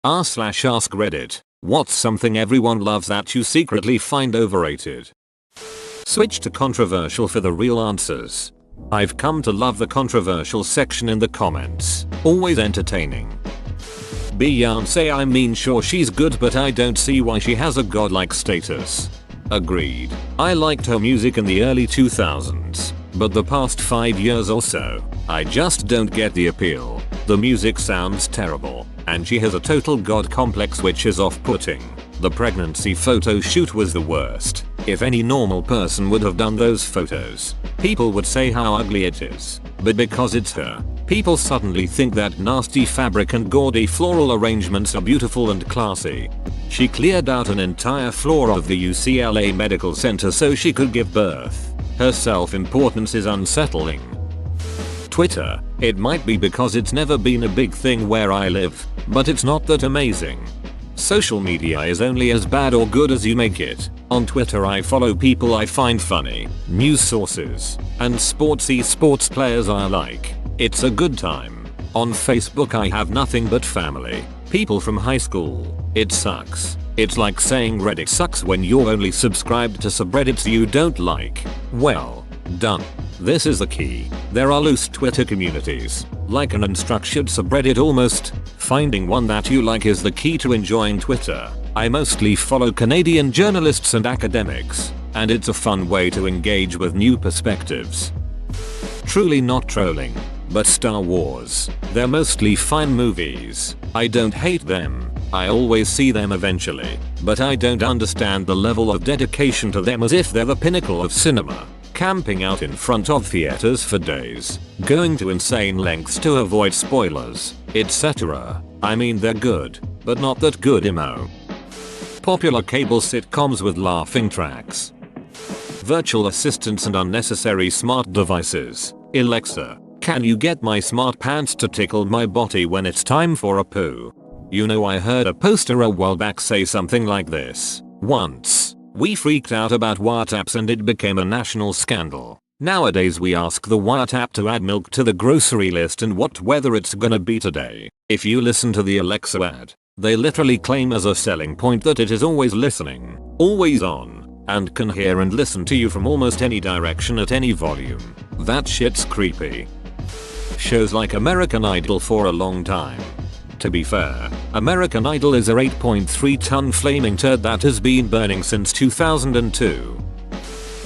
r/ask Reddit. What's something everyone loves that you secretly find overrated? Switch to controversial for the real answers. I've come to love the controversial section in the comments. Always entertaining. Beyonce, I mean, sure she's good, but I don't see why she has a godlike status. Agreed. I liked her music in the early 2000s, but the past 5 years or so, I just don't get the appeal. The music sounds terrible, and she has a total god complex which is off-putting. The pregnancy photo shoot was the worst. If any normal person would have done those photos, people would say how ugly it is. But because it's her, people suddenly think that nasty fabric and gaudy floral arrangements are beautiful and classy. She cleared out an entire floor of the UCLA Medical Center so she could give birth. Her self-importance is unsettling. Twitter. It might be because it's never been a big thing where I live, but it's not that amazing. Social media is only as bad or good as you make it. On Twitter I follow people I find funny, news sources, and sports players I like. It's a good time. On Facebook I have nothing but family, people from high school. It sucks. It's like saying Reddit sucks when you're only subscribed to subreddits you don't like. Well done. This is the key. There are loose Twitter communities, like an unstructured subreddit almost. Finding one that you like is the key to enjoying Twitter. I mostly follow Canadian journalists and academics, and it's a fun way to engage with new perspectives. Truly not trolling, but Star Wars. They're mostly fine movies. I don't hate them. I always see them eventually, but I don't understand the level of dedication to them as if they're the pinnacle of cinema. Camping out in front of theaters for days, going to insane lengths to avoid spoilers, etc. I mean, they're good, but not that good emo. Popular cable sitcoms with laughing tracks. Virtual assistants and unnecessary smart devices. Alexa, can you get my smart pants to tickle my body when it's time for a poo? You know, I heard a poster a while back say something like this. Once, we freaked out about wiretaps and it became a national scandal. Nowadays we ask the wiretap to add milk to the grocery list and what weather it's gonna be today. If you listen to the Alexa ad, they literally claim as a selling point that it is always listening, always on, and can hear and listen to you from almost any direction at any volume. That shit's creepy. Shows like American Idol for a long time. To be fair, American Idol is a 8.3-ton flaming turd that has been burning since 2002.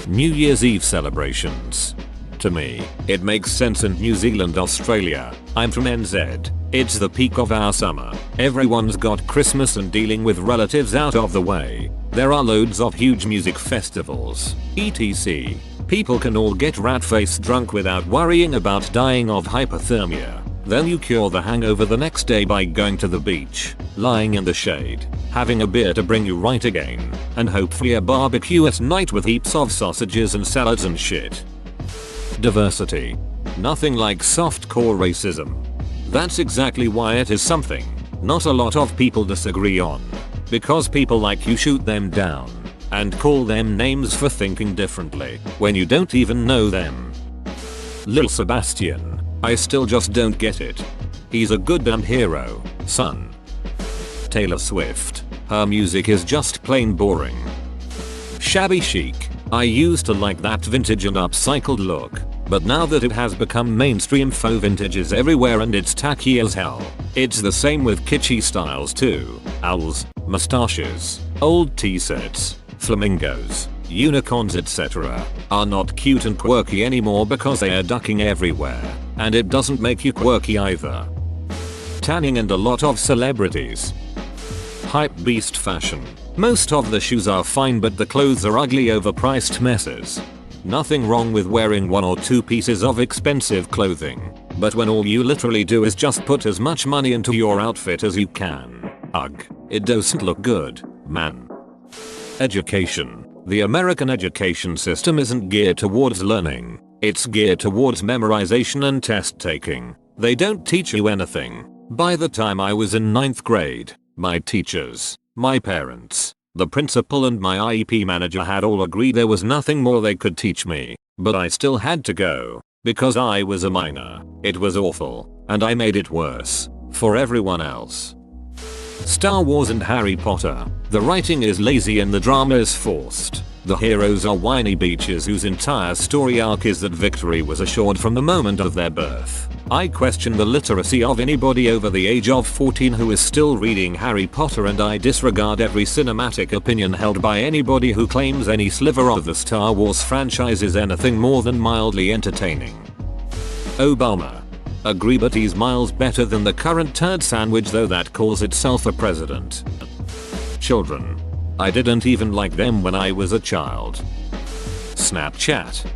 New Year's Eve celebrations. To me, it makes sense in New Zealand, Australia. I'm from NZ. It's the peak of our summer. Everyone's got Christmas and dealing with relatives out of the way. There are loads of huge music festivals, etc. People can all get rat-faced drunk without worrying about dying of hypothermia. Then you cure the hangover the next day by going to the beach, lying in the shade, having a beer to bring you right again, and hopefully a barbecue at night with heaps of sausages and salads and shit. Diversity. Nothing like soft-core racism. That's exactly why it is something not a lot of people disagree on. Because people like you shoot them down and call them names for thinking differently when you don't even know them. Lil Sebastian. I still just don't get it. He's a good damn hero, son. Taylor Swift. Her music is just plain boring. Shabby chic. I used to like that vintage and upcycled look, but now that it has become mainstream, faux vintage is everywhere and it's tacky as hell. It's the same with kitschy styles too. Owls, mustaches, old tea sets, flamingos, unicorns, etc. are not cute and quirky anymore because they are ducking everywhere, and it doesn't make you quirky either. Tanning and a lot of celebrities. Hype beast fashion. Most of the shoes are fine but the clothes are ugly, overpriced messes. Nothing wrong with wearing 1 or 2 pieces of expensive clothing, but when all you literally do is just put as much money into your outfit as you can. Ugh, it doesn't look good, man. Education. The American education system isn't geared towards learning, it's geared towards memorization and test taking. They don't teach you anything. By the time I was in 9th grade, my teachers, my parents, the principal and my IEP manager had all agreed there was nothing more they could teach me, but I still had to go, because I was a minor. It was awful, and I made it worse, for everyone else. Star Wars and Harry Potter. The writing is lazy and the drama is forced. The heroes are whiny beaches whose entire story arc is that victory was assured from the moment of their birth. I question the literacy of anybody over the age of 14 who is still reading Harry Potter, and I disregard every cinematic opinion held by anybody who claims any sliver of the Star Wars franchise is anything more than mildly entertaining. Obama. Agree, but he's miles better than the current turd sandwich, though that calls itself a president. Children. I didn't even like them when I was a child. Snapchat.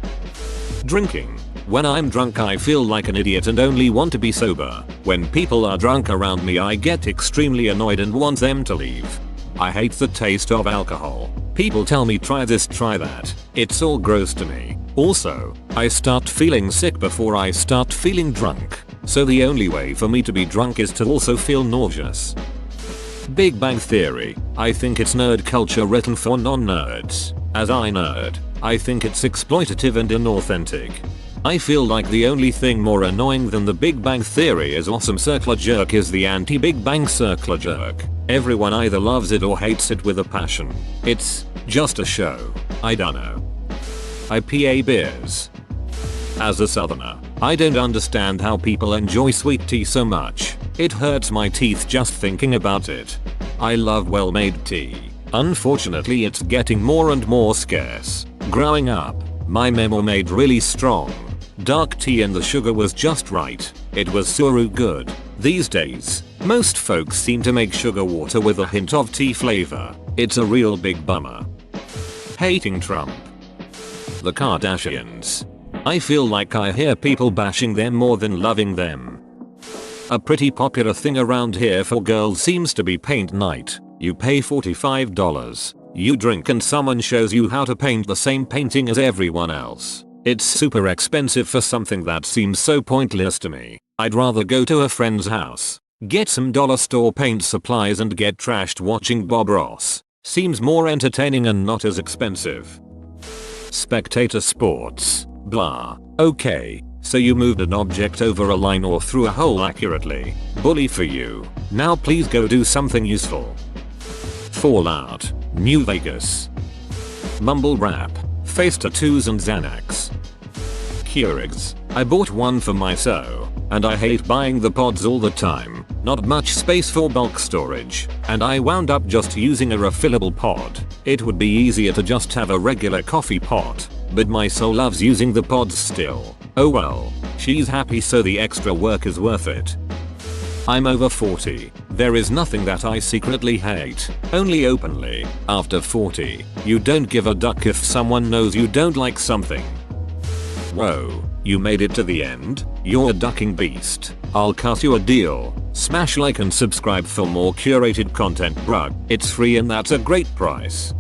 Drinking. When I'm drunk I feel like an idiot and only want to be sober. When people are drunk around me I get extremely annoyed and want them to leave. I hate the taste of alcohol. People tell me try this, try that. It's all gross to me. Also, I start feeling sick before I start feeling drunk. So the only way for me to be drunk is to also feel nauseous. Big Bang Theory. I think it's nerd culture written for non-nerds. As I nerd, I think it's exploitative and inauthentic. I feel like the only thing more annoying than the Big Bang Theory is Awesome Circular Jerk is the anti-Big Bang Circular Jerk. Everyone either loves it or hates it with a passion. It's just a show. I dunno. IPA beers. As a southerner, I don't understand how people enjoy sweet tea so much. It hurts my teeth just thinking about it. I love well-made tea. Unfortunately it's getting more and more scarce. Growing up, my memo made really strong dark tea and the sugar was just right. It was suru good. These days, most folks seem to make sugar water with a hint of tea flavor. It's a real big bummer. Hating Trump. The Kardashians. I feel like I hear people bashing them more than loving them. A pretty popular thing around here for girls seems to be paint night. You pay $45. You drink and someone shows you how to paint the same painting as everyone else. It's super expensive for something that seems so pointless to me. I'd rather go to a friend's house, get some dollar store paint supplies and get trashed watching Bob Ross. Seems more entertaining and not as expensive. Spectator sports. Blah. Okay, so you moved an object over a line or through a hole accurately. Bully for you. Now please go do something useful. Fallout. New Vegas. Mumble rap. Face tattoos and Xanax. Keurigs. I bought one for myself, and I hate buying the pods all the time. Not much space for bulk storage, and I wound up just using a refillable pod. It would be easier to just have a regular coffee pot, but my soul loves using the pods still. Oh well, she's happy so the extra work is worth it. I'm over 40. There is nothing that I secretly hate, only openly. After 40, you don't give a duck if someone knows you don't like something. Whoa, you made it to the end? You're a ducking beast. I'll cut you a deal. Smash like and subscribe for more curated content, bruh. It's free and that's a great price.